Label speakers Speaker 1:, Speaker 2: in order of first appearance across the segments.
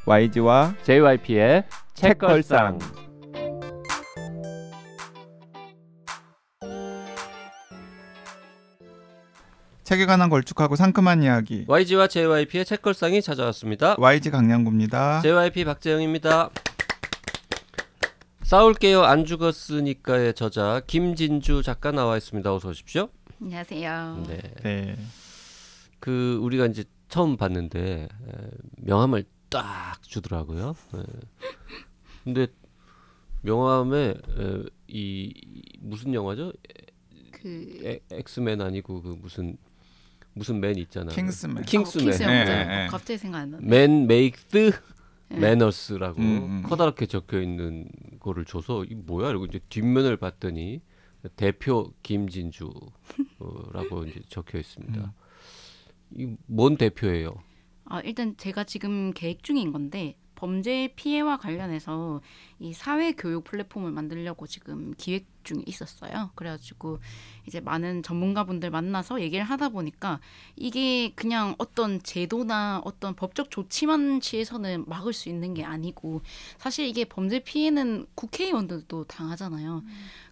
Speaker 1: YG와
Speaker 2: JYP의 책걸상.
Speaker 3: 책에 관한 걸쭉하고 상큼한 이야기.
Speaker 2: YG와 JYP의 책걸상이 찾아왔습니다.
Speaker 3: YG 강량구입니다.
Speaker 2: JYP 박재영입니다. 싸울게요 안 죽었으니까의 저자 김진주 작가 나와 있습니다. 어서 오십시오.
Speaker 4: 안녕하세요.
Speaker 3: 네.
Speaker 2: 그 우리가 이제 처음 봤는데 명함을 딱 주더라고요. 근데 명함에 이 무슨 영화죠?
Speaker 4: 그
Speaker 2: 엑스맨 아니고 그 무슨 맨 있잖아.
Speaker 3: 킹스맨.
Speaker 2: 킹스맨.
Speaker 3: 네.
Speaker 4: 갑자기 생각 안 나네.
Speaker 2: 맨 메이크
Speaker 4: 네.
Speaker 2: 매너스라고 커다랗게 적혀 있는 거를 줘서 이 뭐야? 이러고 이제 뒷면을 봤더니 대표 김진주라고 이제 적혀 있습니다. 이 뭔 대표예요?
Speaker 4: 일단 제가 지금 계획 중인 건데 범죄 피해와 관련해서 이 사회 교육 플랫폼을 만들려고 지금 기획 중에 있었어요. 그래가지고 이제 많은 전문가분들 만나서 얘기를 하다 보니까 이게 그냥 어떤 제도나 어떤 법적 조치만 취해서는 막을 수 있는 게 아니고 사실 이게 범죄 피해는 국회의원들도 당하잖아요.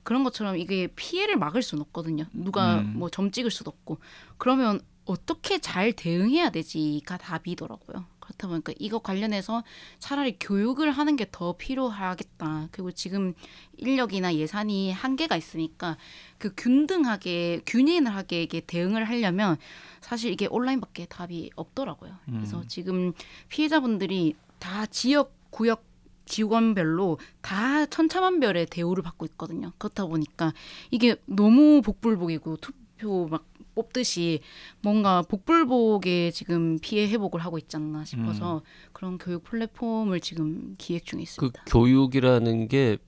Speaker 4: 그런 것처럼 이게 피해를 막을 수는 없거든요. 누가 뭐 점 찍을 수도 없고. 그러면 어떻게 잘 대응해야 되지가 답이더라고요. 그렇다 보니까 이거 관련해서 차라리 교육을 하는 게 더 필요하겠다. 그리고 지금 인력이나 예산이 한계가 있으니까 그 균등하게 균일하게 이게 대응을 하려면 사실 이게 온라인밖에 답이 없더라고요. 그래서 지금 피해자분들이 다 지역 구역 지원별로 다 천차만별의 대우를 받고 있거든요. 그렇다 보니까 이게 너무 복불복이고 투표 막 뽑듯이 뭔가 복불복에 지금 피해 회복을 하고 있지 않나 싶어서 그런 교육 플랫폼을 지금 기획 중에 있습니다.
Speaker 2: 그 교육이라는 게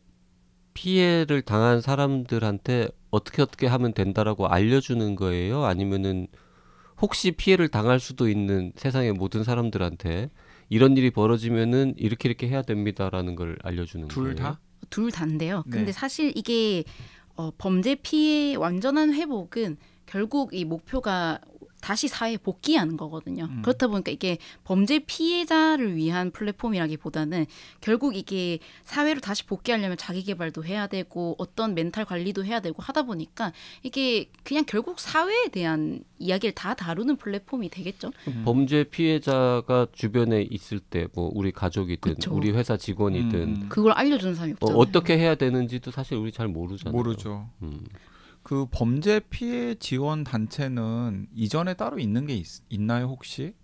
Speaker 2: 피해를 당한 사람들한테 어떻게 하면 된다라고 알려주는 거예요? 아니면은 혹시 피해를 당할 수도 있는 세상의 모든 사람들한테 이런 일이 벌어지면은 이렇게 해야 됩니다라는 걸 알려주는 거예요?
Speaker 3: 둘 다?
Speaker 4: 둘 다인데요.
Speaker 3: 네.
Speaker 4: 근데 사실 이게 범죄 피해 완전한 회복은 결국 이 목표가 다시 사회에 복귀하는 거거든요. 그렇다 보니까 이게 범죄 피해자를 위한 플랫폼이라기보다는 결국 이게 사회로 다시 복귀하려면 자기 개발도 해야 되고 어떤 멘탈 관리도 해야 되고 하다 보니까 이게 그냥 결국 사회에 대한 이야기를 다 다루는 플랫폼이 되겠죠.
Speaker 2: 범죄 피해자가 주변에 있을 때 뭐 우리 가족이든
Speaker 4: 그쵸.
Speaker 2: 우리 회사 직원이든
Speaker 4: 그걸 알려주는 사람이 없잖아요.
Speaker 2: 어떻게 해야 되는지도 사실 우리 잘 모르잖아요.
Speaker 3: 모르죠. 그 범죄 피해 지원 단체는 이전에 따로 있는 게 있나요 혹시?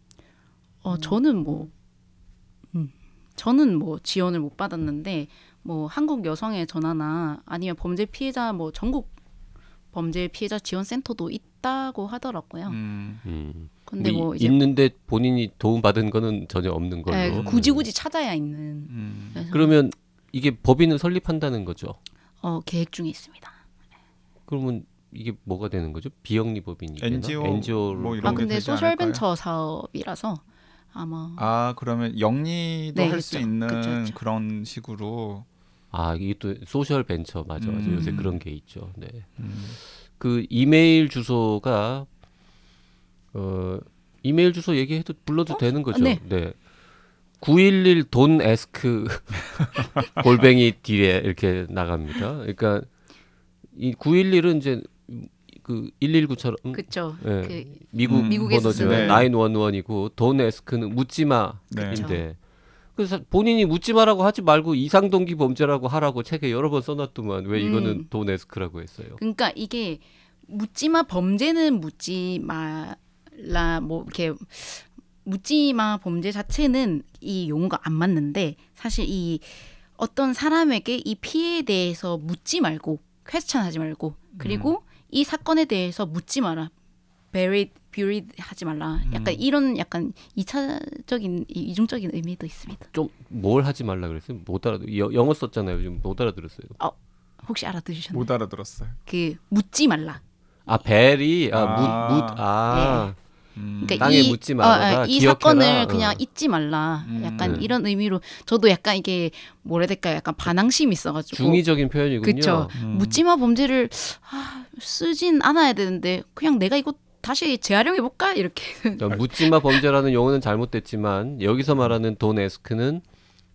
Speaker 4: 저는 뭐 지원을 못 받았는데 뭐 한국 여성의 전화나 아니면 범죄 피해자 뭐 전국 범죄 피해자 지원 센터도 있다고 하더라고요. 근데 뭐 이제
Speaker 2: 있는데 본인이 도움 받은 거는 전혀 없는 걸로.
Speaker 4: 네, 굳이 찾아야 있는. 그래서
Speaker 2: 그러면 이게 법인을 설립한다는 거죠?
Speaker 4: 계획 중에 있습니다.
Speaker 2: 그러면 이게 뭐가 되는 거죠? 비영리 법인이
Speaker 3: NGO 뭐 이런 게
Speaker 4: 근데
Speaker 3: 되지
Speaker 4: 소셜
Speaker 3: 않을까요?
Speaker 4: 벤처 사업이라서 아마
Speaker 3: 그러면 영리도
Speaker 4: 네,
Speaker 3: 할 수
Speaker 4: 그쵸.
Speaker 3: 있는
Speaker 4: 그쵸.
Speaker 3: 그런 식으로.
Speaker 2: 이게 또 소셜 벤처 맞아. 요새 그런 게 있죠. 네. 그 이메일 주소가 이메일 주소 얘기해도 불러도 되는 거죠?
Speaker 4: 네.
Speaker 2: 911 돈 에스크 골뱅이 딜에 이렇게 나갑니다. 그러니까 이 911은 이제 그 119처럼
Speaker 4: 그렇죠.
Speaker 2: 미국에서
Speaker 4: 미국에서
Speaker 2: 번호죠.
Speaker 3: 쓰는
Speaker 2: 911이고 돈 에스크는 묻지마인데
Speaker 3: 네.
Speaker 2: 그래서 본인이 묻지마라고 하지 말고 이상동기 범죄라고 하라고 책에 여러 번 써놨더만 왜 이거는 돈 에스크라고 했어요?
Speaker 4: 그러니까 이게 묻지마 범죄는 묻지마라 뭐 이렇게 묻지마 범죄 자체는 이 용어가 안 맞는데 사실 이 어떤 사람에게 이 피해에 대해서 묻지 말고 퀘스천하지 말고 그리고 이 사건에 대해서 묻지 마라. buried 하지 말라. 약간 이런 약간 2차적인 이중적인 의미도 있습니다.
Speaker 2: 좀 뭘 하지 말라 그랬어요? 못 알아. 영어 썼잖아요. 요즘 못 알아들었어요.
Speaker 4: 혹시 알아들으셨나요?
Speaker 3: 못 알아들었어요.
Speaker 4: 그 묻지 말라.
Speaker 2: 벨이
Speaker 4: 예. 그러니까
Speaker 2: 땅에 묻지 말아라.
Speaker 4: 이
Speaker 2: 기억해라.
Speaker 4: 사건을 그냥 잊지 말라. 약간 이런 의미로 저도 약간 이게 뭐라 해야 될까요? 약간 반항심이 있어가지고
Speaker 2: 중의적인 표현이군요.
Speaker 4: 그렇죠. 묻지마 범죄를 쓰진 않아야 되는데 그냥 내가 이거 다시 재활용해 볼까 이렇게.
Speaker 2: 묻지마 범죄라는 용어는 잘못됐지만 여기서 말하는 돈 에스크는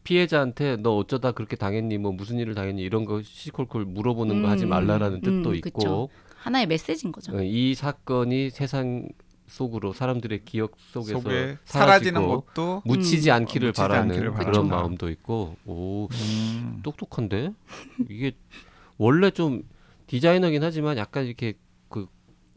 Speaker 2: 피해자한테 너 어쩌다 그렇게 당했니 뭐 무슨 일을 당했니 이런 거 시콜콜 물어보는 거 하지 말라라는 뜻도 있고
Speaker 4: 그쵸. 하나의 메시지인 거죠.
Speaker 2: 이 사건이 세상 속으로 사람들의 기억 속에서
Speaker 3: 속에
Speaker 2: 사라지고
Speaker 3: 사라지는 것도
Speaker 2: 묻히지 않기를
Speaker 3: 묻히지
Speaker 2: 바라는
Speaker 3: 않기를
Speaker 2: 그런
Speaker 3: 바란다.
Speaker 2: 마음도 있고 오 똑똑한데 이게 원래 좀 디자이너긴 하지만 약간 이렇게 그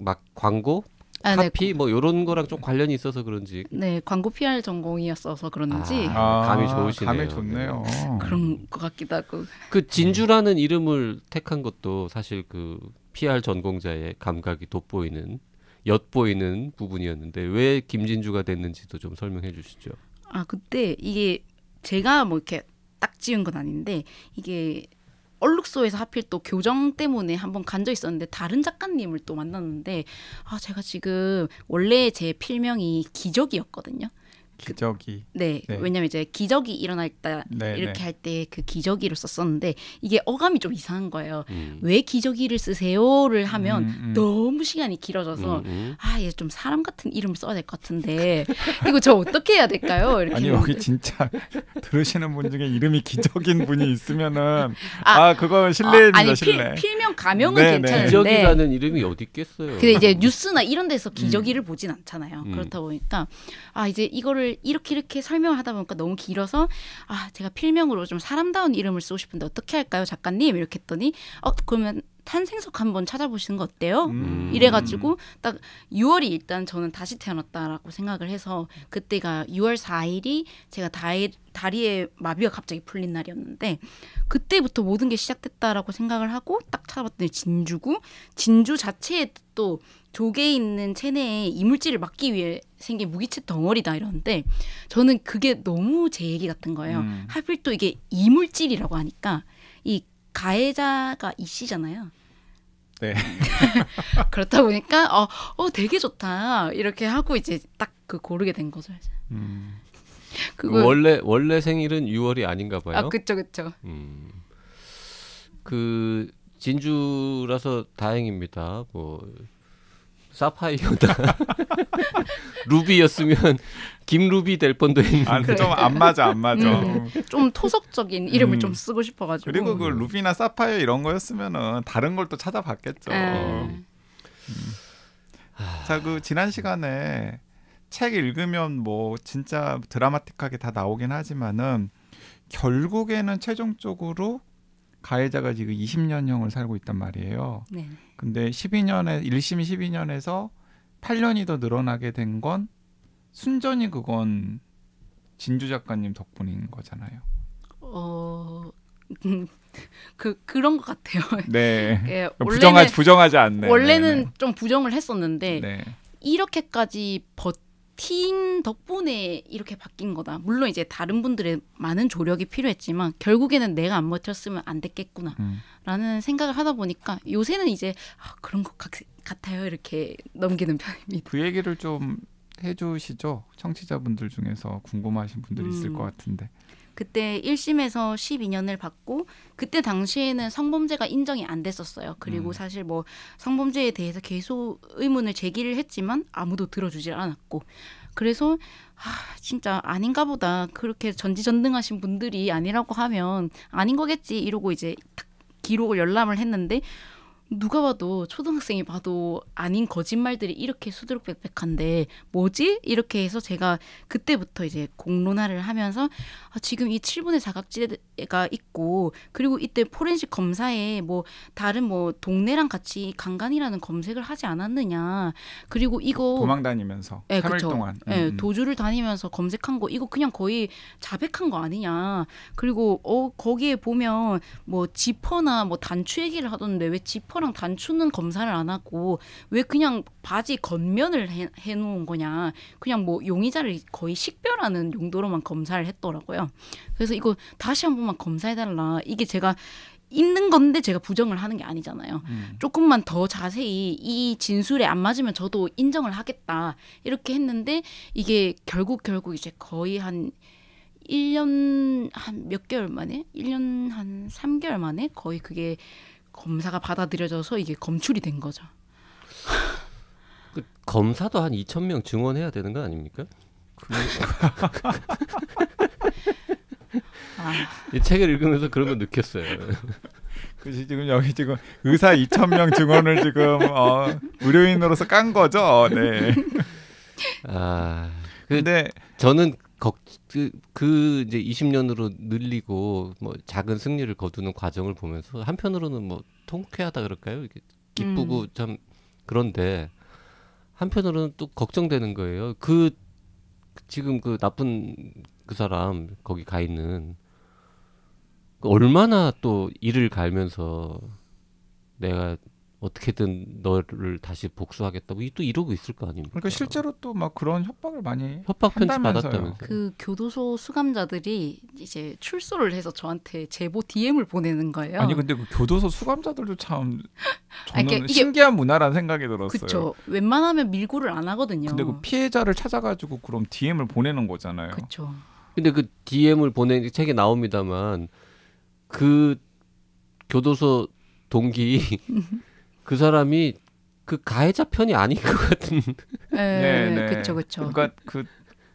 Speaker 2: 막 광고
Speaker 4: 네.
Speaker 2: 카피 뭐 이런 거랑 좀 관련이 있어서 그런지
Speaker 4: 네, 광고 PR 전공이었어서 그런지
Speaker 2: 감이 좋으시네요.
Speaker 3: 감이 좋네요.
Speaker 4: 그런 것 같기도 하고.
Speaker 2: 그 진주라는 이름을 택한 것도 사실 그 PR 전공자의 감각이 돋보이는 엿보이는 부분이었는데 왜 김진주가 됐는지도 좀 설명해 주시죠.
Speaker 4: 아, 그때 이게 제가 뭐 이렇게 딱 지은 건 아닌데 이게 얼룩소에서 하필 또 교정 때문에 한번 간적 있었는데 다른 작가님을 또 만났는데 제가 지금 원래 제 필명이 기적이었거든요.
Speaker 3: 기적이.
Speaker 4: 네,
Speaker 3: 네.
Speaker 4: 왜냐면 이제 기적이 일어날 때
Speaker 3: 네,
Speaker 4: 이렇게
Speaker 3: 네.
Speaker 4: 할 때 그 기적이를 썼었는데 이게 어감이 좀 이상한 거예요. 왜 기적이를 쓰세요를 하면 너무 시간이 길어져서 얘 좀 사람 같은 이름을 써야 될 것 같은데 이거 저 어떻게 해야 될까요? 이렇게
Speaker 3: 아니
Speaker 4: 했는데.
Speaker 3: 여기 진짜 들으시는 분 중에 이름이 기적인 분이 있으면은
Speaker 4: 아,
Speaker 3: 그건 실례입니다.
Speaker 4: 아니
Speaker 3: 실례.
Speaker 4: 필명 가명은
Speaker 3: 네, 네.
Speaker 4: 괜찮은데
Speaker 2: 기적이라는 이름이 어디 있겠어요.
Speaker 4: 근데 이제 뉴스나 이런 데서 기저귀를 보진 않잖아요. 그렇다 보니까 이제 이거를 이렇게 설명을 하다 보니까 너무 길어서 제가 필명으로 좀 사람다운 이름을 쓰고 싶은데 어떻게 할까요, 작가님? 이렇게 했더니 그러면 탄생석 한번 찾아보시는 거 어때요? 이래가지고 딱 6월이 일단 저는 다시 태어났다라고 생각을 해서 그때가 6월 4일이 제가 다리에 마비가 갑자기 풀린 날이었는데 그때부터 모든 게 시작됐다라고 생각을 하고 딱 찾아봤더니 진주고 진주 자체에 또 조개에 있는 체내에 이물질을 막기 위해 생긴 무기체 덩어리다 이러는데 저는 그게 너무 제 얘기 같은 거예요. 하필 또 이게 이물질이라고 하니까 이 가해자가 이 씨잖아요.
Speaker 3: 네.
Speaker 4: 그렇다 보니까 되게 좋다 이렇게 하고 이제 딱 그 고르게 된 거죠. 그거
Speaker 2: 원래 생일은 6월이 아닌가 봐요.
Speaker 4: 그쵸.
Speaker 2: 그 진주라서 다행입니다. 뭐 사파이어다 루비였으면 김루비 될 뻔도 했는데
Speaker 3: 좀 안 맞아.
Speaker 4: 좀 토속적인 이름을 좀 쓰고 싶어가지고.
Speaker 3: 그리고 그 루비나 사파이어 이런 거였으면은 다른 걸 또 찾아봤겠죠. 자, 그 지난 시간에 책 읽으면 뭐 진짜 드라마틱하게 다 나오긴 하지만은 결국에는 최종적으로 가해자가 지금 20년형을 살고 있단 말이에요.
Speaker 4: 네.
Speaker 3: 근데 1심 12년에서 8년이 더 늘어나게 된 건 순전히 그건 진주 작가님 덕분인 거잖아요.
Speaker 4: 그런 것 같아요.
Speaker 3: 네.
Speaker 4: 예,
Speaker 3: 부정하지 않네.
Speaker 4: 원래는
Speaker 3: 네.
Speaker 4: 좀 부정을 했었는데
Speaker 3: 네.
Speaker 4: 이렇게까지 버틴 덕분에 이렇게 바뀐 거다. 물론 이제 다른 분들의 많은 조력이 필요했지만 결국에는 내가 안 버텼으면 안 됐겠구나 라는 생각을 하다 보니까 요새는 이제 그런 것 같아요 이렇게 넘기는 편입니다.
Speaker 3: 그 얘기를 좀 해주시죠. 청취자분들 중에서 궁금하신 분들이 있을 것 같은데.
Speaker 4: 그때 1심에서 12년을 받고 그때 당시에는 성범죄가 인정이 안 됐었어요. 그리고 사실 뭐 성범죄에 대해서 계속 의문을 제기를 했지만 아무도 들어주질 않았고 그래서 진짜 아닌가 보다. 그렇게 전지전능하신 분들이 아니라고 하면 아닌 거겠지 이러고 이제 기록을 열람을 했는데 누가 봐도 초등학생이 봐도 아닌 거짓말들이 이렇게 수두룩빽빽한데 뭐지? 이렇게 해서 제가 그때부터 이제 공론화를 하면서 지금 이 7분의 사각지대가 있고 그리고 이때 포렌식 검사에 뭐 다른 뭐 동네랑 같이 강간이라는 검색을 하지 않았느냐. 그리고 이거
Speaker 3: 도망 다니면서 3일
Speaker 4: 그쵸.
Speaker 3: 동안
Speaker 4: 도주를 다니면서 검색한 거 이거 그냥 거의 자백한 거 아니냐. 그리고 거기에 보면 뭐 지퍼나 뭐 단추 얘기를 하던데 왜 지퍼랑 단추는 검사를 안 하고 왜 그냥 바지 겉면을 해놓은 거냐. 그냥 뭐 용의자를 거의 식별하는 용도로만 검사를 했더라고요. 그래서 이거 다시 한 번만 검사해달라. 이게 제가 있는 건데 제가 부정을 하는 게 아니잖아요. 조금만 더 자세히 이 진술에 안 맞으면 저도 인정을 하겠다. 이렇게 했는데 이게 결국 이제 거의 한 1년 한 몇 개월 만에 1년 한 3개월 만에 거의 그게 검사가 받아들여져서 이게 검출이 된 거죠.
Speaker 2: 그 검사도 한 2,000명 증언해야 되는 거 아닙니까? 이 책을 읽으면서 그런 거 느꼈어요.
Speaker 3: 그치, 지금 여기 지금 의사 2,000명 증언을 지금 의료인으로서 깐 거죠. 네. 근데
Speaker 2: 저는 그 이제 20년으로 늘리고 뭐 작은 승리를 거두는 과정을 보면서 한편으로는 뭐 통쾌하다 그럴까요? 이게 기쁘고 참 그런데 한편으로는 또 걱정되는 거예요. 지금 그 나쁜 그 사람 거기 가 있는 얼마나 또 이를 갈면서 내가 어떻게든 너를 다시 복수하겠다고 또 이러고 있을 거 아닙니까?
Speaker 3: 그러니까 실제로 또 막 그런 협박을 많이
Speaker 2: 협박 편지
Speaker 3: 한다면서요.
Speaker 2: 받았다면서요.
Speaker 4: 그 교도소 수감자들이 이제 출소를 해서 저한테 제보 DM을 보내는 거예요.
Speaker 3: 아니 근데 그 교도소 수감자들도 참 저는
Speaker 4: 그러니까 이게-
Speaker 3: 신기한 문화라는 생각이 들었어요.
Speaker 4: 그쵸. 웬만하면 밀고를 안 하거든요.
Speaker 3: 근데 그 피해자를 찾아가지고 그럼 DM을 보내는 거잖아요.
Speaker 4: 그쵸.
Speaker 2: 근데 그 DM을 보낸 책에 나옵니다만 그 교도소 동기 그 사람이 그 가해자 편이 아닌 것 같은.
Speaker 4: 네, 그쵸.
Speaker 3: 그러니까 그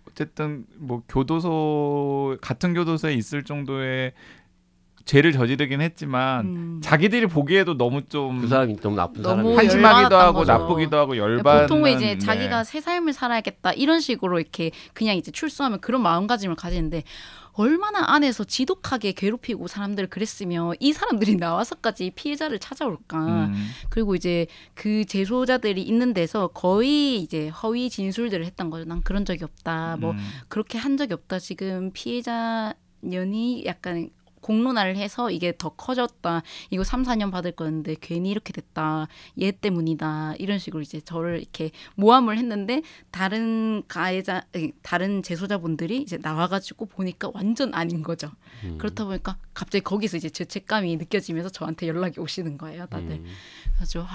Speaker 3: 어쨌든 뭐 교도소 같은 교도소에 있을 정도의 죄를 저지르긴 했지만 자기들이 보기에도 너무 좀
Speaker 2: 그 사람이 너무 나쁜
Speaker 4: 너무
Speaker 2: 사람이.
Speaker 3: 한심하기도
Speaker 4: 열받았던
Speaker 3: 하고
Speaker 4: 거죠.
Speaker 3: 나쁘기도 하고 열받는.
Speaker 4: 보통은 이제
Speaker 3: 네.
Speaker 4: 자기가 새 삶을 살아야겠다 이런 식으로 이렇게 그냥 이제 출소하면 그런 마음가짐을 가지는데 얼마나 안에서 지독하게 괴롭히고 사람들을 그랬으면 이 사람들이 나와서까지 피해자를 찾아올까. 그리고 이제 그 재소자들이 있는 데서 거의 이제 허위 진술들을 했던 거죠. 난 그런 적이 없다. 뭐 그렇게 한 적이 없다. 지금 피해자 년이 약간 공론화를 해서 이게 더 커졌다. 이거 3, 4년 받을 거였는데 괜히 이렇게 됐다. 얘 때문이다. 이런 식으로 이제 저를 이렇게 모함을 했는데 다른 다른 재소자분들이 이제 나와가지고 보니까 완전 아닌 거죠. 그렇다 보니까 갑자기 거기서 이제 죄책감이 느껴지면서 저한테 연락이 오시는 거예요, 다들. 그래서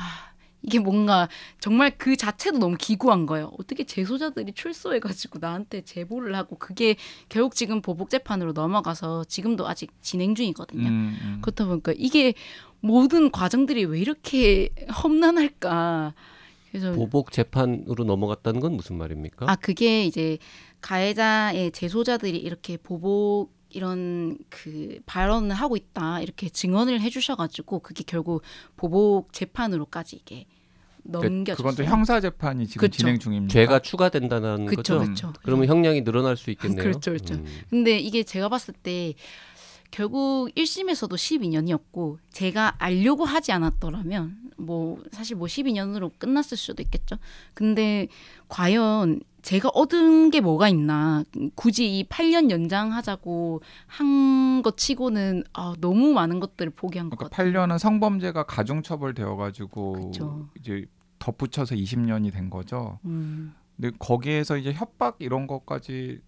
Speaker 4: 이게 뭔가 정말 그 자체도 너무 기구한 거예요. 어떻게 재소자들이 출소해가지고 나한테 제보를 하고 그게 결국 지금 보복재판으로 넘어가서 지금도 아직 진행 중이거든요. 그렇다 보니까 이게 모든 과정들이 왜 이렇게 험난할까. 그래서
Speaker 2: 보복 재판으로 넘어갔다는 건 무슨 말입니까?
Speaker 4: 그게 이제 가해자의 재소자들이 이렇게 보복 이런 그 발언을 하고 있다 이렇게 증언을 해주셔가지고 그게 결국 보복 재판으로까지 이게 넘겨졌어요.
Speaker 3: 그건 또 형사 재판이 지금
Speaker 4: 그쵸.
Speaker 3: 진행 중입니다.
Speaker 2: 죄가 추가된다는 거죠.
Speaker 4: 그렇죠.
Speaker 2: 그러면 형량이 늘어날 수 있겠네요.
Speaker 4: 그렇죠. 근데 이게 제가 봤을 때 결국 1심에서도 12년이었고 제가 알려고 하지 않았더라면 뭐 사실 뭐 12년으로 끝났을 수도 있겠죠. 근데 과연 제가 얻은 게 뭐가 있나. 굳이 이 8년 연장하자고 한 것 치고는 너무 많은 것들을 포기한 것
Speaker 3: 그러니까
Speaker 4: 같아요.
Speaker 3: 8년은 성범죄가 가중처벌 되어가지고
Speaker 4: 그쵸.
Speaker 3: 이제 덧붙여서 20년이 된 거죠. 근데 거기에서 이제 협박 이런 것까지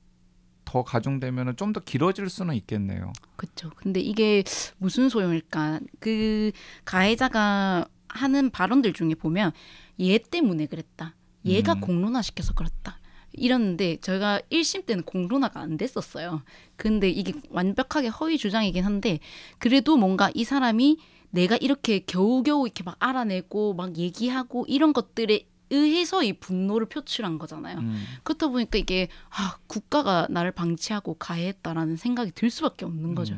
Speaker 3: 더 가중되면은 좀 더 길어질 수는 있겠네요.
Speaker 4: 그렇죠. 근데 이게 무슨 소용일까? 그 가해자가 하는 발언들 중에 보면 얘 때문에 그랬다. 얘가 공론화 시켜서 그렇다. 이랬는데 저희가 1심 때는 공론화가 안 됐었어요. 근데 이게 완벽하게 허위 주장이긴 한데 그래도 뭔가 이 사람이 내가 이렇게 겨우겨우 이렇게 막 알아내고 막 얘기하고 이런 것들에 의해서 이 분노를 표출한 거잖아요. 그렇다 보니까 이게 국가가 나를 방치하고 가해했다라는 생각이 들 수밖에 없는 거죠.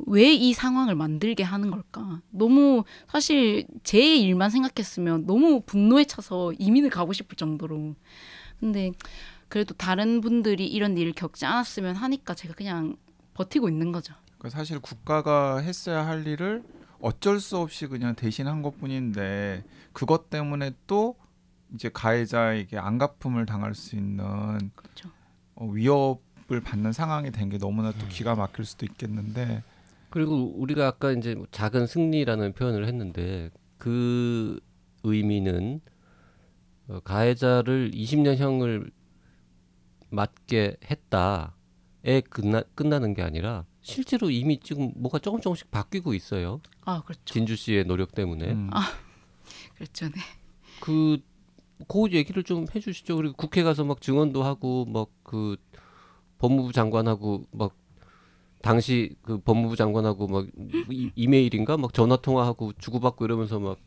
Speaker 4: 왜 이 상황을 만들게 하는 걸까? 너무 사실 제 일만 생각했으면 너무 분노에 차서 이민을 가고 싶을 정도로. 근데 그래도 다른 분들이 이런 일을 겪지 않았으면 하니까 제가 그냥 버티고 있는 거죠.
Speaker 3: 그러니까 사실 국가가 했어야 할 일을 어쩔 수 없이 그냥 대신한 것뿐인데 그것 때문에 또 이제 가해자에게 안갚음을 당할 수 있는
Speaker 4: 그렇죠.
Speaker 3: 위협을 받는 상황이 된 게 너무나 또 기가 막힐 수도 있겠는데
Speaker 2: 그리고 우리가 아까 이제 뭐 작은 승리라는 표현을 했는데 그 의미는 가해자를 20년형을 맞게 했다에 끝나는 게 아니라 실제로 이미 지금 뭐가 조금씩 바뀌고 있어요.
Speaker 4: 그렇죠.
Speaker 2: 진주 씨의 노력 때문에.
Speaker 4: 그렇죠. 네.
Speaker 2: 그 얘기를 좀 해주시죠. 그리고 국회 가서 막 증언도 하고 막 그 법무부 장관하고 막 당시 그 법무부 장관하고 막 이메일인가 막 전화 통화하고 주고받고 이러면서 막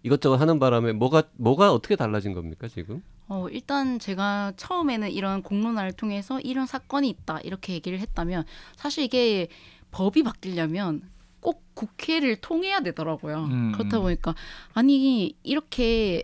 Speaker 2: 이것저것 하는 바람에 뭐가 어떻게 달라진 겁니까 지금?
Speaker 4: 일단 제가 처음에는 이런 공론화를 통해서 이런 사건이 있다 이렇게 얘기를 했다면 사실 이게 법이 바뀌려면 꼭 국회를 통해야 되더라고요. 그렇다 보니까 아니 이렇게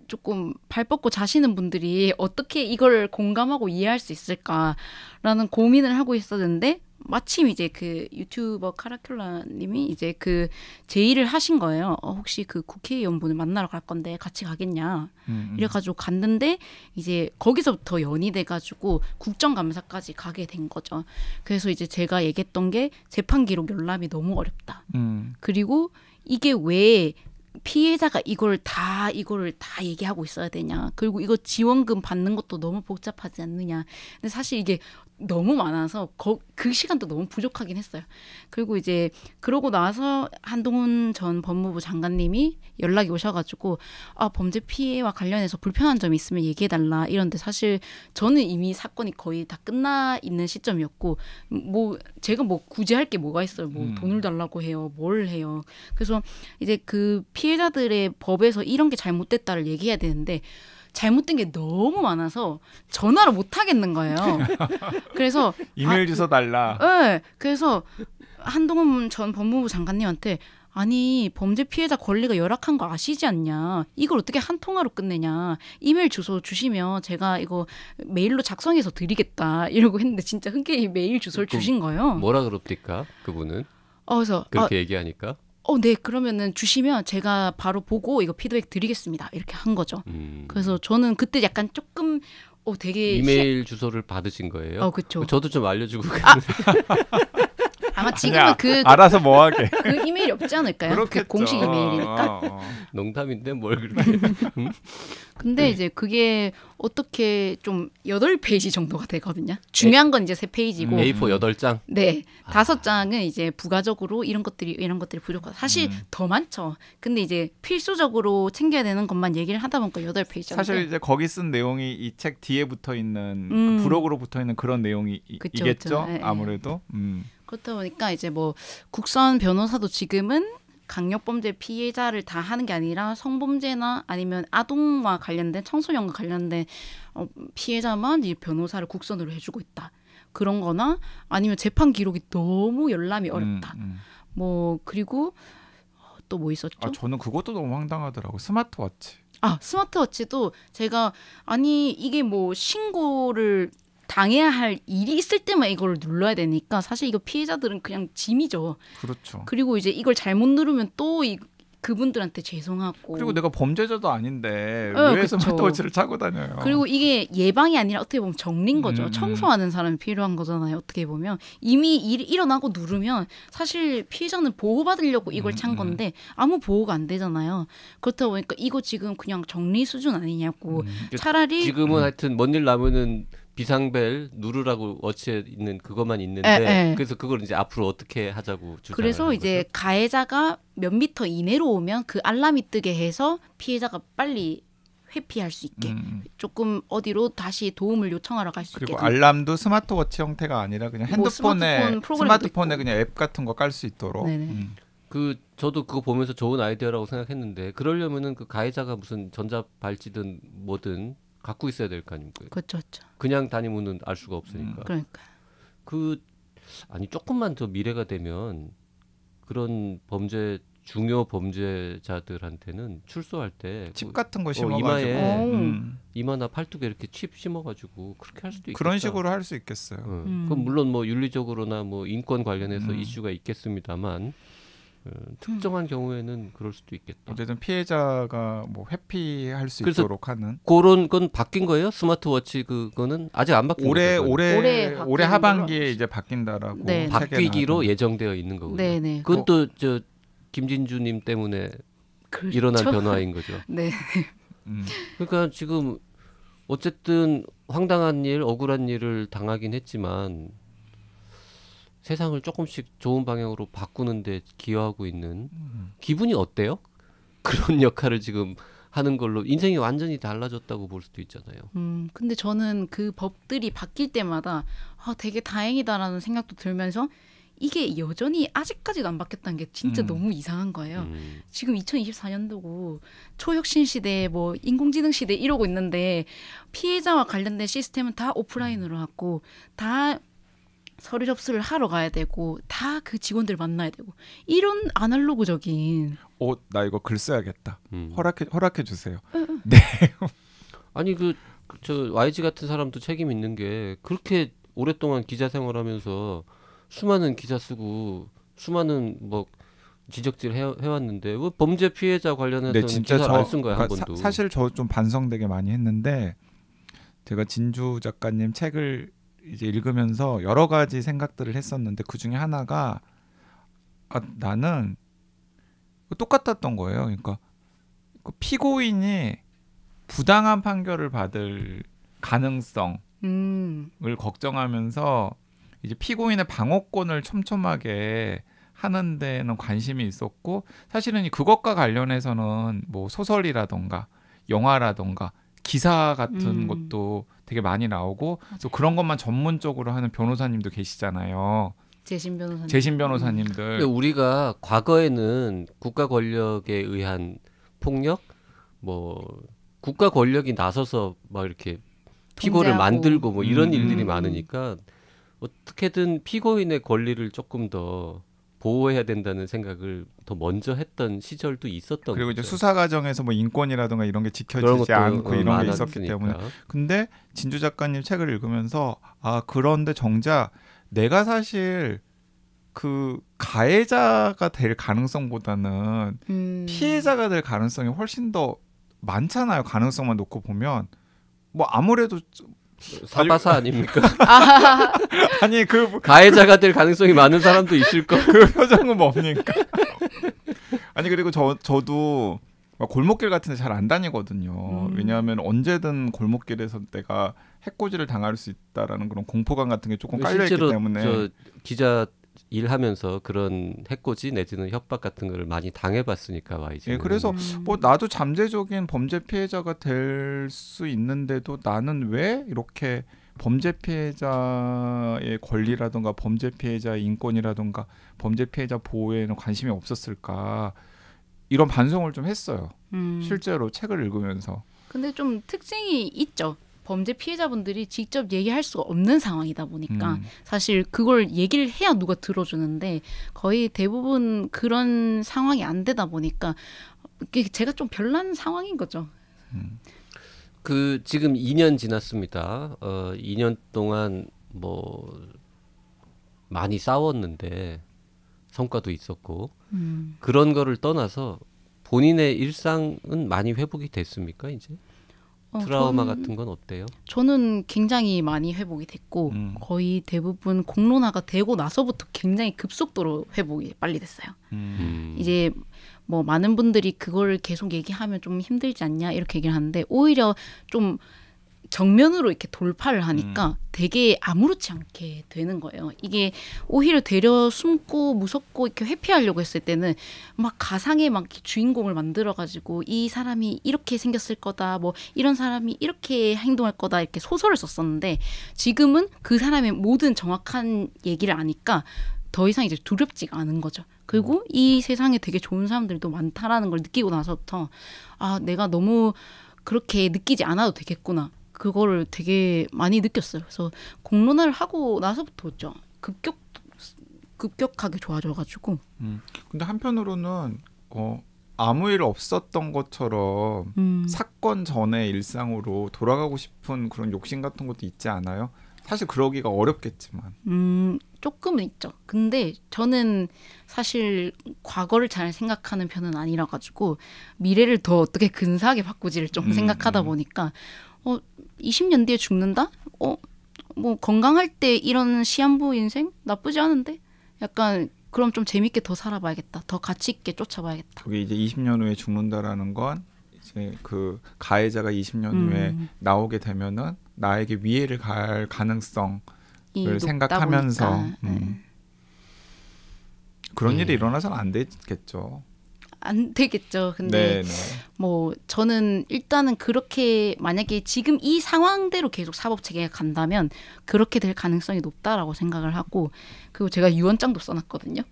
Speaker 4: 조금 발 뻗고 자시는 분들이 어떻게 이걸 공감하고 이해할 수 있을까라는 고민을 하고 있었는데 마침 이제 그 유튜버 카라큘라님이 이제 그 제의를 하신 거예요. 혹시 그 국회의원분을 만나러 갈 건데 같이 가겠냐? 이래가지고 갔는데 이제 거기서부터 연이 돼가지고 국정감사까지 가게 된 거죠. 그래서 이제 제가 얘기했던 게 재판 기록 열람이 너무 어렵다. 그리고 이게 왜 피해자가 이걸 다 얘기하고 있어야 되냐. 그리고 이거 지원금 받는 것도 너무 복잡하지 않느냐. 근데 사실 이게 너무 많아서 그 시간도 너무 부족하긴 했어요. 그리고 이제 그러고 나서 한동훈 전 법무부 장관님이 연락이 오셔가지고 범죄 피해와 관련해서 불편한 점이 있으면 얘기해달라 이런데 사실 저는 이미 사건이 거의 다 끝나 있는 시점이었고 뭐 제가 뭐 굳이 할 게 뭐가 있어요. 뭐 돈을 달라고 해요. 뭘 해요. 그래서 이제 그 피해자들의 법에서 이런 게 잘못됐다를 얘기해야 되는데 잘못된 게 너무 많아서 전화를 못 하겠는 거예요. 그래서
Speaker 3: 이메일 주소 달라.
Speaker 4: 네, 그래서 한동훈 전 법무부 장관님한테 아니 범죄 피해자 권리가 열악한 거 아시지 않냐? 이걸 어떻게 한 통화로 끝내냐? 이메일 주소 주시면 제가 이거 메일로 작성해서 드리겠다 이러고 했는데 진짜 흔쾌히 메일 주소를 주신 거예요.
Speaker 2: 뭐라 그럽니까 그분은?
Speaker 4: 그래서
Speaker 2: 그렇게 얘기하니까?
Speaker 4: 네, 그러면은 주시면 제가 바로 보고 이거 피드백 드리겠습니다. 이렇게 한 거죠. 그래서 저는 그때 약간 조금 되게
Speaker 2: 이메일 주소를 받으신 거예요?
Speaker 4: 그렇죠.
Speaker 2: 저도 좀 알려주고.
Speaker 4: 아마 지금은
Speaker 3: 알아서 뭐하게.
Speaker 4: 그 이메일이 없지 않을까요?
Speaker 3: 그렇겠죠.
Speaker 4: 그 공식 이메일이니까.
Speaker 2: 농담인데 뭘 그렇게.
Speaker 4: 근데 이제 그게 어떻게 좀 8페이지 정도가 되거든요. 중요한 건 이제 3페이지고.
Speaker 2: A4 8장?
Speaker 4: 네. 5장은 이제 부가적으로 이런 것들이 부족하다. 사실 더 많죠. 근데 이제 필수적으로 챙겨야 되는 것만 얘기를 하다 보니까 8페이지.
Speaker 3: 사실 이제 거기 쓴 내용이 이 책 뒤에 붙어 있는 그 부록으로 붙어 있는 그런 내용이겠죠.
Speaker 4: 그쵸. 네,
Speaker 3: 아무래도.
Speaker 4: 그렇다 보니까 이제 뭐 국선 변호사도 지금은 강력범죄 피해자를 다 하는 게 아니라 성범죄나 아니면 아동과 관련된 청소년과 관련된 피해자만 이 변호사를 국선으로 해주고 있다. 그런 거나 아니면 재판 기록이 너무 열람이 어렵다. 뭐 그리고 또 뭐 있었죠?
Speaker 3: 저는 그것도 너무 황당하더라고. 스마트워치.
Speaker 4: 스마트워치도 제가 아니 이게 뭐 신고를 당해야 할 일이 있을 때만 이걸 눌러야 되니까 사실 이거 피해자들은 그냥 짐이죠.
Speaker 3: 그렇죠.
Speaker 4: 그리고 이제 이걸 잘못 누르면 또 그분들한테 죄송하고.
Speaker 3: 그리고 내가 범죄자도 아닌데
Speaker 4: 네,
Speaker 3: 왜
Speaker 4: 그쵸.
Speaker 3: 스마트워치를 차고 다녀요.
Speaker 4: 그리고 이게 예방이 아니라 어떻게 보면 정리인 거죠. 청소하는 사람이 필요한 거잖아요. 어떻게 보면 이미 일어나고 누르면 사실 피해자는 보호받으려고 이걸 찬 건데 아무 보호가 안 되잖아요. 그렇다 보니까 이거 지금 그냥 정리 수준 아니냐고. 차라리
Speaker 2: 지금은 하여튼 뭔 일 나면은 비상벨 누르라고 워치에 있는 그것만 있는데
Speaker 4: 네.
Speaker 2: 그래서 그걸 이제 앞으로 어떻게 하자고 주장을
Speaker 4: 그래서
Speaker 2: 하는
Speaker 4: 이제
Speaker 2: 거죠?
Speaker 4: 가해자가 몇 미터 이내로 오면 그 알람이 뜨게 해서 피해자가 빨리 회피할 수 있게 조금 어디로 다시 도움을 요청하러 갈 수 있게.
Speaker 3: 그리고 알람도 스마트워치 형태가 아니라 그냥
Speaker 4: 뭐
Speaker 3: 핸드폰에
Speaker 4: 프로그램도
Speaker 3: 스마트폰에
Speaker 4: 있고.
Speaker 3: 그냥 앱 같은 거 깔 수 있도록.
Speaker 4: 네네.
Speaker 2: 저도 그거 보면서 좋은 아이디어라고 생각했는데 그러려면은 그 가해자가 무슨 전자발찌든 뭐든 갖고 있어야 될 거 아닙니까?
Speaker 4: 그렇죠.
Speaker 2: 그냥 다니면은 알 수가 없으니까.
Speaker 4: 그러니까.
Speaker 2: 아니 조금만 더 미래가 되면 그런 중요 범죄자들한테는 출소할 때
Speaker 3: 칩 같은 거
Speaker 2: 이마에
Speaker 3: 심어가지고
Speaker 2: 이마나 팔뚝에 이렇게 칩 심어가지고 그렇게 할 수도 있겠다.
Speaker 3: 그런 식으로 할 수 있겠어요.
Speaker 2: 그럼 물론 뭐 윤리적으로나 뭐 인권 관련해서 이슈가 있겠습니다만 특정한 경우에는 그럴 수도 있겠다.
Speaker 3: 어쨌든 피해자가 뭐 회피할 수
Speaker 2: 그래서
Speaker 3: 있도록 하는.
Speaker 2: 그런 건 바뀐 거예요? 스마트워치 그거는 아직 안 바뀐 거죠?
Speaker 4: 올해
Speaker 3: 하반기에
Speaker 4: 걸로
Speaker 3: 이제 바뀐다라고.
Speaker 4: 네.
Speaker 2: 바뀌기로 예정되어 있는 거군요.
Speaker 4: 네네.
Speaker 2: 그건 또 저 김진주님 때문에
Speaker 4: 그렇죠.
Speaker 2: 일어난 변화인 거죠.
Speaker 4: 네.
Speaker 2: 그러니까 지금 어쨌든 황당한 일, 억울한 일을 당하긴 했지만 세상을 조금씩 좋은 방향으로 바꾸는데 기여하고 있는 기분이 어때요? 그런 역할을 지금 하는 걸로 인생이 완전히 달라졌다고 볼 수도 있잖아요.
Speaker 4: 근데 저는 그 법들이 바뀔 때마다 되게 다행이다라는 생각도 들면서 이게 여전히 아직까지도 안 바뀌었다는 게 진짜
Speaker 3: 음.
Speaker 4: 너무 이상한 거예요. 지금 2024년도고 초혁신 시대, 뭐 인공지능 시대 이러고 있는데 피해자와 관련된 시스템은 다 오프라인으로 하고 다 서류 접수를 하러 가야 되고 다 그 직원들 만나야 되고 이런 아날로그적인
Speaker 3: 나 이거 글 써야겠다.
Speaker 2: 음.
Speaker 3: 허락해 주세요.
Speaker 2: 아니 저 YG 같은 사람도 책임 있는 게 그렇게 오랫동안 기자 생활하면서 수많은 기사 쓰고 수많은 뭐 지적질 해왔는데 왜 범죄 피해자 관련해서
Speaker 3: 네, 진짜
Speaker 2: 기사를 안 쓴 거야 한
Speaker 3: 그러니까
Speaker 2: 번도.
Speaker 3: 사실 저 좀 반성되게 많이 했는데 제가 진주 작가님 책을 이제 읽으면서 여러 가지 생각들을 했었는데 그 중에 하나가 나는 똑같았던 거예요. 그러니까 그 피고인이 부당한 판결을 받을 가능성을 걱정하면서 이제 피고인의 방어권을 촘촘하게 하는 데는 관심이 있었고 사실은 그것과 관련해서는 뭐 소설이라던가 영화라던가 기사 같은 것도 되게 많이 나오고 또 그런 것만 전문적으로 하는 변호사님도 계시잖아요.
Speaker 4: 재심 변호사님.
Speaker 3: 재심 변호사님들.
Speaker 2: 근데 우리가 과거에는 국가 권력에 의한 폭력, 뭐 국가 권력이 나서서 막 이렇게 피고를
Speaker 4: 통제하고.
Speaker 2: 만들고 뭐 이런 일들이
Speaker 4: 음.
Speaker 2: 많으니까 어떻게든 피고인의 권리를 조금 더 보호해야 된다는 생각을 더 먼저 했던 시절도 있었던
Speaker 3: 그리고
Speaker 2: 거죠.
Speaker 3: 이제 수사 과정에서 뭐 인권이라든가 이런 게
Speaker 2: 그런
Speaker 3: 지켜지지
Speaker 2: 것도
Speaker 3: 않고 이런 게 있었기
Speaker 2: 많았으니까.
Speaker 3: 때문에. 근데 진주 작가님 책을 읽으면서 그런데 정작 내가 사실 그 가해자가 될 가능성보다는 피해자가 될 가능성이 훨씬 더 많잖아요. 가능성만 놓고 보면 뭐 아무래도
Speaker 2: 사바사 아닙니까?
Speaker 3: 아니 그
Speaker 2: 가해자가 될 가능성이 많은 사람도 있을 거.
Speaker 3: 그 표정은 뭡니까? 아니 그리고 저도 막 골목길 같은 데 잘 안 다니거든요. 왜냐하면 언제든 골목길에서 내가 해코지를 당할 수 있다라는 그런 공포감 같은 게 조금 깔려 있기
Speaker 2: 실제로
Speaker 3: 때문에
Speaker 2: 저 기자 일하면서 그런 해코지 내지는 협박 같은 거를 많이 당해봤으니까 YG.
Speaker 3: 예, 그래서 뭐 나도 잠재적인 범죄 피해자가 될 수 있는데도 나는 왜 이렇게 범죄 피해자의 권리라든가 범죄 피해자의 인권이라든가 범죄 피해자 보호에는 관심이 없었을까 이런 반성을 좀 했어요. 실제로 책을 읽으면서.
Speaker 4: 근데 좀 특징이 있죠. 범죄 피해자분들이 직접 얘기할 수가 없는 상황이다 보니까 사실 그걸 얘기를 해야 누가 들어주는데 거의 대부분 그런 상황이 안 되다 보니까 제가 좀 별난 상황인 거죠.
Speaker 2: 그 지금 2년 지났습니다. 2년 동안 뭐 많이 싸웠는데 성과도 있었고 그런 거를 떠나서 본인의 일상은 많이 회복이 됐습니까 이제? 트라우마 같은 건 어때요?
Speaker 4: 저는 굉장히 많이 회복이 됐고 거의 대부분 공론화가 되고 나서부터 굉장히 급속도로 회복이 빨리 됐어요. 이제 뭐 많은 분들이 그걸 계속 얘기하면 좀 힘들지 않냐 이렇게 얘기를 하는데 오히려 좀 정면으로 이렇게 돌파를 하니까 되게 아무렇지 않게 되는 거예요. 이게 오히려 되려 숨고 무섭고 이렇게 회피하려고 했을 때는 막 가상의 막 주인공을 만들어가지고 이 사람이 이렇게 생겼을 거다, 뭐 이런 사람이 이렇게 행동할 거다 이렇게 소설을 썼었는데 지금은 그 사람의 모든 정확한 얘기를 아니까 더 이상 이제 두렵지가 않은 거죠. 그리고 이 세상에 되게 좋은 사람들도 많다라는 걸 느끼고 나서부터 내가 너무 그렇게 느끼지 않아도 되겠구나. 그거를 되게 많이 느꼈어요. 그래서 공론화를 하고 나서부터죠. 급격하게 좋아져가지고.
Speaker 3: 근데 한편으로는 아무 일 없었던 것처럼 사건 전의 일상으로 돌아가고 싶은 그런 욕심 같은 것도 있지 않아요? 사실 그러기가 어렵겠지만.
Speaker 4: 조금은 있죠. 근데 저는 사실 과거를 잘 생각하는 편은 아니라 가지고 미래를 더 어떻게 근사하게 바꾸지를 좀 생각하다 보니까 20년 뒤에 죽는다? 뭐 건강할 때 이런 시한부 인생 나쁘지 않은데? 약간 그럼 좀 재밌게 더 살아봐야겠다. 더 가치 있게 쫓아봐야겠다.
Speaker 3: 그게 이제 20년 후에 죽는다라는 건 이제 그 가해자가 20년 후에 나오게 되면은 나에게 위해를 가할 가능성을 생각하면서 그런 일이 일어나서는 안 되겠죠.
Speaker 4: 안 되겠죠. 근데
Speaker 3: 네.
Speaker 4: 뭐 저는 일단은 그렇게 만약에 지금 이 상황대로 계속 사법 체계가 간다면 그렇게 될 가능성이 높다라고 생각을 하고 그리고 제가 유언장도 써놨거든요.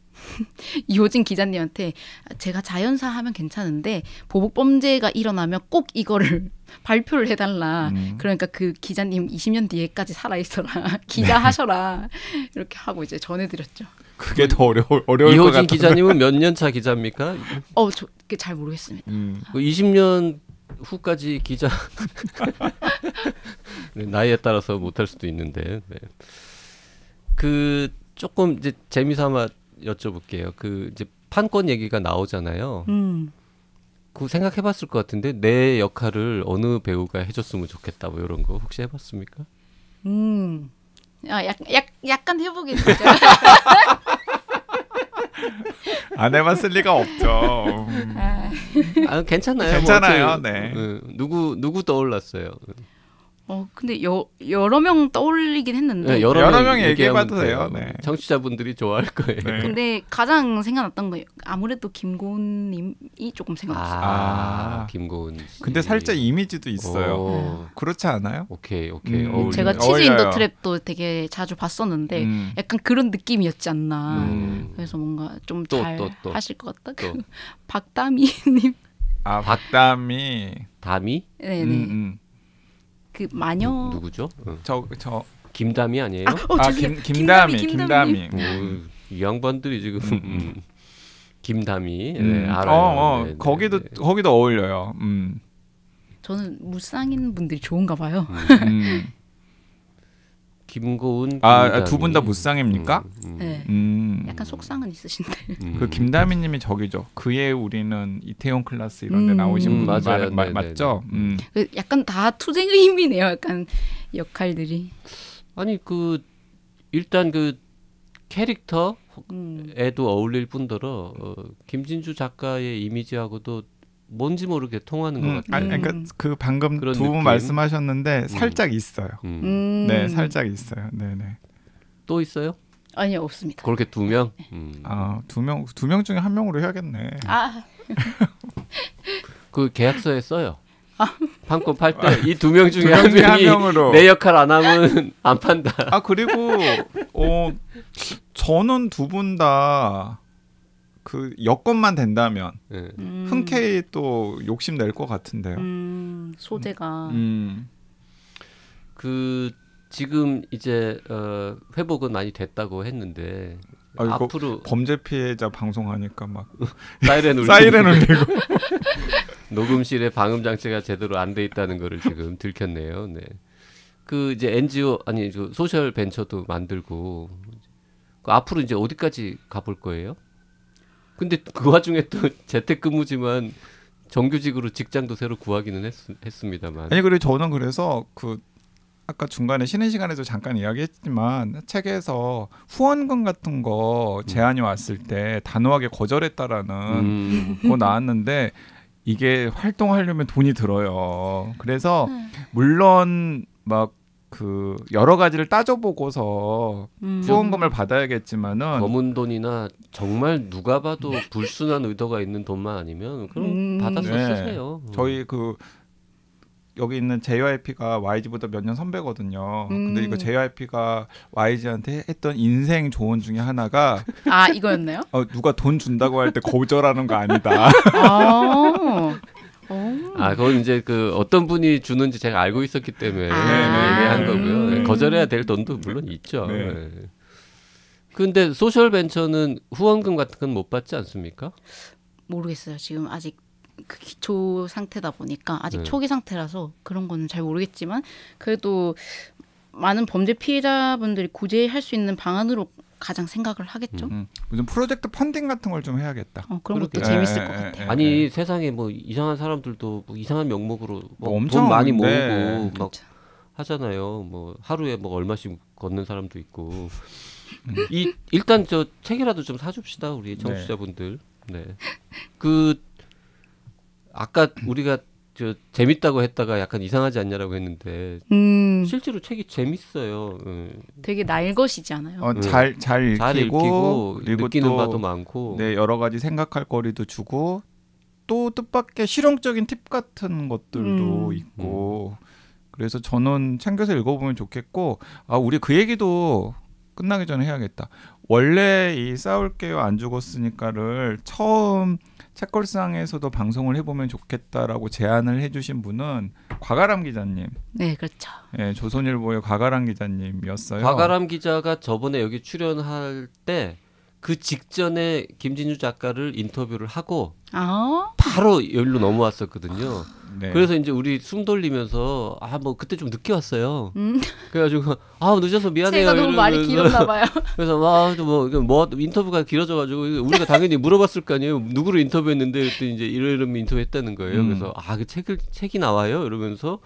Speaker 4: 이호진 기자님한테 제가 자연사 하면 괜찮은데 보복 범죄가 일어나면 꼭 이거를 발표를 해달라. 그러니까 그 기자님 20년 뒤에까지 살아있어라. 기자 하셔라. 이렇게 하고 이제 전해드렸죠.
Speaker 3: 그게 더 어려울 것 같아요.
Speaker 2: 이호진 기자님은 몇 년 차 기자입니까?
Speaker 4: 저 그게 잘 모르겠습니다.
Speaker 2: 20년 후까지 기자 네, 나이에 따라서 못할 수도 있는데 네. 그 조금 이제 재미삼아 여쭤볼게요. 그 이제 판권 얘기가 나오잖아요. 그거 생각해봤을 것 같은데 내 역할을 어느 배우가 해줬으면 좋겠다 뭐 이런 거 혹시 해봤습니까?
Speaker 4: 약간 해보겠죠.
Speaker 3: 안 해봤을 리가 없죠.
Speaker 2: 아 괜찮아요.
Speaker 3: 괜찮아요.
Speaker 2: 뭐
Speaker 3: 네.
Speaker 2: 누구 떠올랐어요?
Speaker 4: 근데 여러 명 떠올리긴 했는데
Speaker 2: 네,
Speaker 3: 여러 명
Speaker 2: 얘기하면
Speaker 3: 얘기해봐도 돼요. 네.
Speaker 2: 청취자분들이 좋아할 거예요.
Speaker 3: 네.
Speaker 4: 근데 가장 생각났던 거 아무래도 김고은님이 조금 생각났어요.
Speaker 2: 김고은 씨.
Speaker 3: 근데 살짝 이미지도 있어요. 그렇지 않아요?
Speaker 2: 오케이.
Speaker 4: 제가 치즈
Speaker 3: 어울려요.
Speaker 4: 인더 트랩도 되게 자주 봤었는데 약간 그런 느낌이었지 않나. 그래서 뭔가 좀
Speaker 2: 또,
Speaker 4: 잘
Speaker 2: 또.
Speaker 4: 하실 것 같다.
Speaker 2: 또.
Speaker 4: 박다미님.
Speaker 3: 박담이.
Speaker 2: 담이?
Speaker 4: 네네. 그 마녀.
Speaker 2: 누구죠?
Speaker 3: 저
Speaker 2: 김담이 아니에요?
Speaker 3: 김담이.
Speaker 2: 이 양반들이 지금 김담이 네,
Speaker 3: 알아요.
Speaker 2: 네,
Speaker 3: 거기도 어울려요.
Speaker 4: 저는 무쌍인 분들이 좋은가 봐요.
Speaker 2: 김고은
Speaker 3: 두 분 다 무쌍입니까?
Speaker 4: 네. 약간 속상은 있으신데.
Speaker 3: 그 김다미님이 저기죠. 그의 우리는 이태원 클라스 이런 데 나오신 분
Speaker 2: 맞아요.
Speaker 3: 맞죠?
Speaker 4: 약간 다 투쟁의 힘이네요. 약간 역할들이.
Speaker 2: 아니 그 일단 그 캐릭터에도 어울릴 뿐더러 김진주 작가의 이미지하고도 뭔지 모르게 통하는 것 같아요.
Speaker 3: 그러니까 그 방금
Speaker 2: 그런
Speaker 3: 두 분
Speaker 2: 느낌?
Speaker 3: 말씀하셨는데 살짝 있어요. 네,
Speaker 2: 음.
Speaker 3: 살짝 있어요. 네네.
Speaker 2: 또 있어요?
Speaker 4: 아니요, 없습니다.
Speaker 2: 그렇게 두 명?
Speaker 3: 두 명 중에 한 명으로 해야겠네.
Speaker 2: 그 계약서에 써요. 판권 팔 때 이 두 명 중에 한
Speaker 3: 한
Speaker 2: 명이
Speaker 3: 명으로.
Speaker 2: 내 역할 안 하면 안 판다.
Speaker 3: 그리고 저는 두 분 다 그 여건만 된다면
Speaker 2: 네.
Speaker 3: 흔쾌히 또 욕심 낼 것 같은데요.
Speaker 4: 소재가
Speaker 2: 그 지금 이제 회복은 많이 됐다고 했는데 앞으로
Speaker 3: 범죄 피해자 방송하니까 막
Speaker 2: 사이렌
Speaker 3: 울리고
Speaker 2: 녹음실에 방음 장치가 제대로 안 돼 있다는 거를 지금 들켰네요. 네. 그 이제 NGO 아니 그 소셜 벤처도 만들고 그 앞으로 이제 어디까지 가볼 거예요? 근데 그 와중에 또 재택근무지만 정규직으로 직장도 새로 구하기는 했습니다만.
Speaker 3: 아니 그리고 저는 그래서 그 아까 중간에 쉬는 시간에도 잠깐 이야기했지만 책에서 후원금 같은 거 제안이 왔을 때 단호하게 거절했다라는 거 나왔는데 이게 활동하려면 돈이 들어요. 그래서 물론 막 그 여러 가지를 따져보고서 후원금을 받아야겠지만은
Speaker 2: 검은 돈이나 정말 누가 봐도 불순한 의도가 있는 돈만 아니면 그럼 받아서 쓰세요.
Speaker 3: 저희 그 여기 있는 JYP가 YG보다 몇 년 선배거든요. 근데 이거 JYP가 YG한테 했던 인생 조언 중에 하나가
Speaker 4: 이거였나요?
Speaker 3: 누가 돈 준다고 할 때 거절하는 거 아니다.
Speaker 2: 그건 이제 그 어떤 분이 주는지 제가 알고 있었기 때문에 얘기한 거고요. 거절해야 될 돈도 물론 있죠. 네. 근데 소셜 벤처는 후원금 같은 건 못 받지 않습니까?
Speaker 4: 모르겠어요. 지금 아직 그 기초 상태다 보니까 아직 초기 상태라서 그런 거는 잘 모르겠지만 그래도 많은 범죄 피해자분들이 구제할 수 있는 방안으로 가장 생각을 하겠죠.
Speaker 3: 무슨 프로젝트 펀딩 같은 걸 좀 해야겠다.
Speaker 4: 그런 것도 재밌을 것 같아요.
Speaker 2: 아니 세상에 뭐 이상한 사람들도 뭐 이상한 명목으로
Speaker 3: 엄청
Speaker 2: 돈 많이 모으고 막
Speaker 4: 그쵸.
Speaker 2: 하잖아요. 뭐 하루에 뭐 얼마씩 걷는 사람도 있고. 일단 저 책이라도 좀 사줍시다 우리 청취자분들. 네. 그 아까 우리가 저 재밌다고 했다가 약간 이상하지 않냐라고 했는데 실제로 책이 재밌어요.
Speaker 4: 되게 날것이지 않아요?
Speaker 3: 잘 읽히고
Speaker 2: 그리고 느끼는 바도 많고
Speaker 3: 여러 가지 생각할 거리도 주고 또 뜻밖의 실용적인 팁 같은 것들도 있고 그래서 저는 챙겨서 읽어보면 좋겠고 우리 그 얘기도 끝나기 전에 해야겠다. 원래 이 싸울게요 안 죽었으니까를 처음 책걸상에서도 방송을 해보면 좋겠다라고 제안을 해주신 분은 곽아람 기자님.
Speaker 4: 네, 그렇죠.
Speaker 3: 네, 조선일보의 곽아람 기자님이었어요.
Speaker 2: 곽아람 기자가 저번에 여기 출연할 때 그 직전에 김진주 작가를 인터뷰를 하고 바로 여기로 넘어왔었거든요.
Speaker 3: 네.
Speaker 2: 그래서 이제 우리 숨 돌리면서 뭐 그때 좀 늦게 왔어요. 그래가지고 늦어서 미안해요.
Speaker 4: 제가 너무 말이 길었나 봐요.
Speaker 2: 그래서 뭐 인터뷰가 길어져가지고 우리가 당연히 물어봤을 거 아니에요. 누구를 인터뷰했는데 그랬더니 이제 이런 인터뷰했다는 거예요. 그래서 그 책이 나와요. 이러면서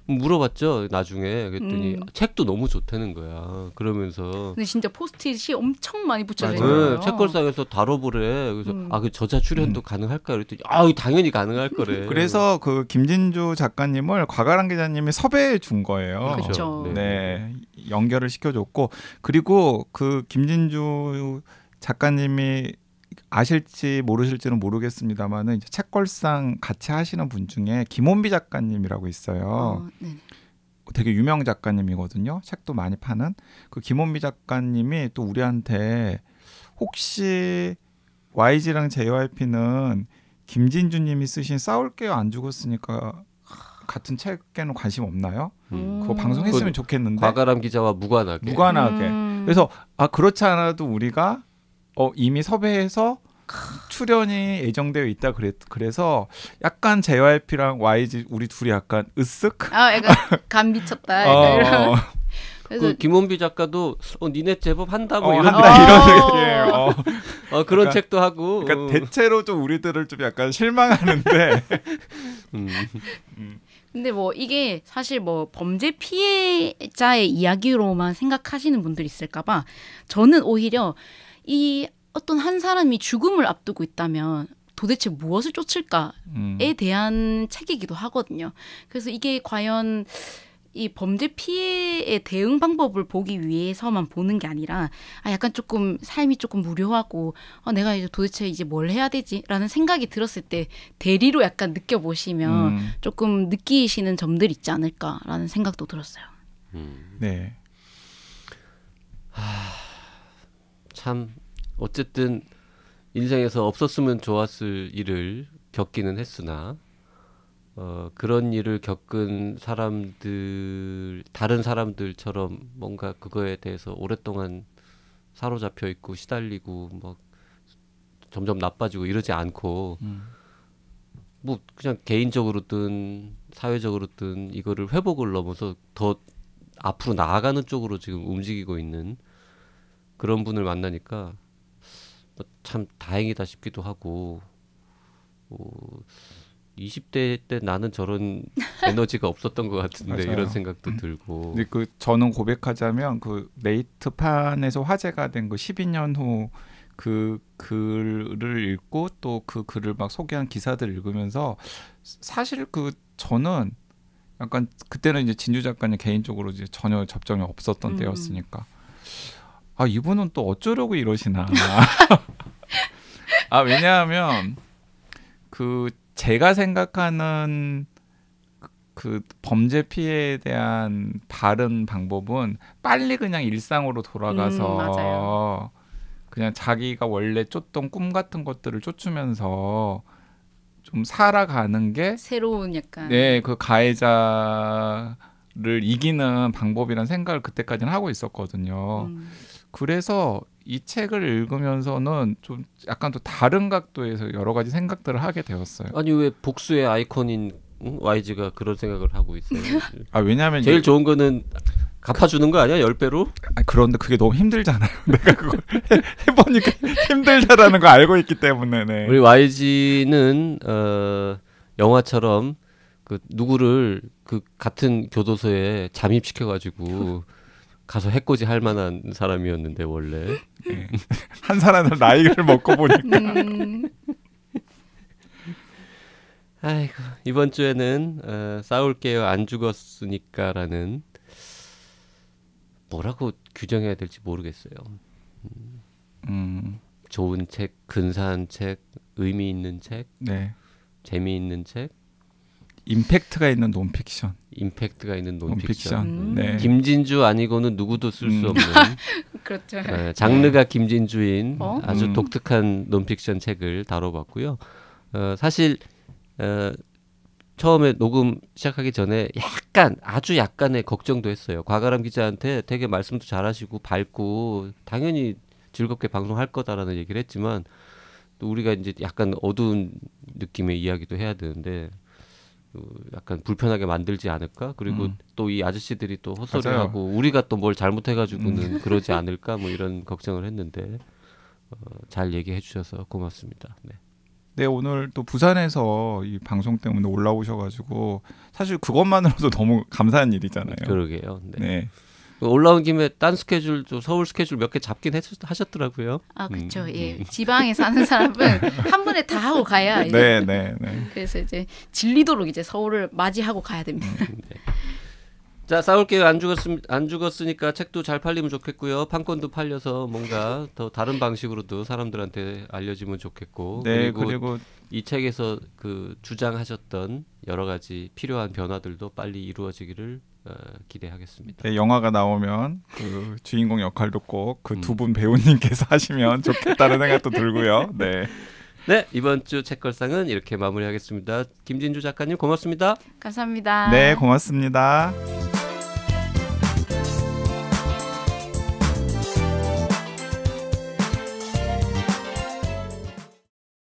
Speaker 2: 물어봤죠. 나중에 그랬더니 책도 너무 좋다는 거야. 그러면서
Speaker 4: 근데 진짜 포스트잇이 엄청 많이 붙여져
Speaker 3: 맞아요.
Speaker 4: 있어요.
Speaker 2: 책걸상에서 다뤄보래. 그래서 그 저자 출연도 가능할까? 그랬더니 당연히 가능할 거래.
Speaker 3: 그래서 그 김진주 작가님을 곽아람 기자님이 섭외해 준 거예요.
Speaker 4: 그렇죠.
Speaker 3: 네, 연결을 시켜줬고 그리고 그 김진주 작가님이 아실지 모르실지는 모르겠습니다만은 이제 책걸상 같이 하시는 분 중에 김원비 작가님이라고 있어요. 되게 유명 작가님이거든요. 책도 많이 파는 그 김원비 작가님이 또 우리한테 혹시 YG랑 JYP는 김진주님이 쓰신 싸울게요 안 죽었으니까 같은 책에는 관심 없나요? 그거 방송했으면 좋겠는데.
Speaker 2: 곽아람 기자와 무관하게.
Speaker 3: 그래서 그렇지 않아도 우리가 이미 섭외해서 출연이 예정되어 있다 그래서 약간 JYP랑 YG 우리 둘이 약간 으쓱?
Speaker 4: 약간 간 미쳤다. 약간 이런.
Speaker 2: 그래서 그 김원비 작가도 니네 제법 한다
Speaker 3: 이런 느낌이에요.
Speaker 2: 그런
Speaker 3: 그러니까,
Speaker 2: 책도 하고.
Speaker 3: 그러니까 대체로 좀 우리들을 좀 약간 실망하는데.
Speaker 4: 근데 뭐 이게 사실 뭐 범죄 피해자의 이야기로만 생각하시는 분들이 있을까봐 저는 오히려 이 어떤 한 사람이 죽음을 앞두고 있다면 도대체 무엇을 쫓을까에 대한 책이기도 하거든요. 그래서 이게 과연 이 범죄 피해의 대응 방법을 보기 위해서만 보는 게 아니라 약간 조금 삶이 조금 무료하고 내가 이제 도대체 이제 뭘 해야 되지라는 생각이 들었을 때 대리로 약간 느껴보시면 조금 느끼시는 점들이 있지 않을까라는 생각도 들었어요.
Speaker 3: 네.
Speaker 2: 참 어쨌든 인생에서 없었으면 좋았을 일을 겪기는 했으나 그런 일을 겪은 다른 사람들처럼 뭔가 그거에 대해서 오랫동안 사로잡혀 있고 시달리고 막 점점 나빠지고 이러지 않고 뭐 그냥 개인적으로든 사회적으로든 이거를 회복을 넘어서 더 앞으로 나아가는 쪽으로 지금 움직이고 있는 그런 분을 만나니까 참 다행이다 싶기도 하고 20대 때 나는 저런 에너지가 없었던 것 같은데 이런 생각도 들고.
Speaker 3: 근데 저는 고백하자면 그 네이트판에서 화제가 된 그 12년 후 그 글을 읽고 또 그 글을 막 소개한 기사들 읽으면서 사실 저는 약간 그때는 이제 진주 작가님 개인적으로 이제 전혀 접점이 없었던 때였으니까 이분은 또 어쩌려고 이러시나. 왜냐하면 제가 생각하는 그 범죄 피해에 대한 바른 방법은 빨리 그냥 일상으로 돌아가서 그냥 자기가 원래 쫓던 꿈 같은 것들을 쫓으면서 좀 살아가는 게
Speaker 4: 새로운 약간
Speaker 3: 그 가해자를 이기는 방법이라는 생각을 그때까지는 하고 있었거든요. 그래서 이 책을 읽으면서는 좀 약간 또 다른 각도에서 여러 가지 생각들을 하게 되었어요.
Speaker 2: 아니 왜 복수의 아이콘인 YG가 그런 생각을 하고 있어요?
Speaker 3: 왜냐하면
Speaker 2: 제일 좋은 거는 갚아주는 거 아니야? 10배로?
Speaker 3: 그런데 그게 너무 힘들잖아요. 내가 그걸 해보니까 힘들다라는 거 알고 있기 때문에. 네.
Speaker 2: 우리 YG는 영화처럼 그 누구를 그 같은 교도소에 잠입시켜가지고 가서 해코지 할 만한 사람이었는데 원래.
Speaker 3: 네. 한 사람은 나이를 먹고 보니까.
Speaker 2: 아이고 이번 주에는 싸울게요 안 죽었으니까라는 뭐라고 규정해야 될지 모르겠어요. 좋은 책, 근사한 책, 의미 있는 책.
Speaker 3: 네.
Speaker 2: 재미있는 책,
Speaker 3: 임팩트가 있는 논픽션.
Speaker 2: 임팩트가 있는 논픽션.
Speaker 3: 네.
Speaker 2: 김진주 아니고는 누구도 쓸 수 없는
Speaker 4: 그렇죠.
Speaker 2: 장르가 김진주인
Speaker 4: 어?
Speaker 2: 아주 독특한 논픽션 책을 다뤄봤고요. 사실 처음에 녹음 시작하기 전에 아주 약간의 걱정도 했어요. 과가람 기자한테 되게 말씀도 잘하시고 밝고 당연히 즐겁게 방송할 거다라는 얘기를 했지만 또 우리가 이제 약간 어두운 느낌의 이야기도 해야 되는데 약간 불편하게 만들지 않을까? 그리고 또 이 아저씨들이 또 헛소리하고 우리가 또 뭘 잘못해가지고는 그러지 않을까? 뭐 이런 걱정을 했는데 잘 얘기해 주셔서 고맙습니다. 네.
Speaker 3: 네, 오늘 또 부산에서 이 방송 때문에 올라오셔가지고 사실 그것만으로도 너무 감사한 일이잖아요.
Speaker 2: 그러게요. 네.
Speaker 3: 네.
Speaker 2: 올라온 김에 딴 스케줄, 좀 서울 스케줄 몇 개 잡긴 하셨더라고요.
Speaker 4: 아 그렇죠. 예, 지방에 사는 사람은 한 번에 다 하고 가야.
Speaker 3: 네, 네, 네.
Speaker 4: 그래서 이제 질리도록 이제 서울을 맞이하고 가야 됩니다.
Speaker 2: 네. 자, 싸울게요. 안 죽었으니까 책도 잘 팔리면 좋겠고요. 판권도 팔려서 뭔가 더 다른 방식으로도 사람들한테 알려지면 좋겠고.
Speaker 3: 네, 그리고
Speaker 2: 이 책에서 그 주장하셨던 여러 가지 필요한 변화들도 빨리 이루어지기를 기대하겠습니다.
Speaker 3: 네, 영화가 나오면 그 주인공 역할도 꼭 그 두 분 배우님께서 하시면 좋겠다는 생각도 들고요. 네.
Speaker 2: 네, 이번 주 책걸상은 이렇게 마무리하겠습니다. 김진주 작가님 고맙습니다.
Speaker 4: 감사합니다.
Speaker 3: 네, 고맙습니다.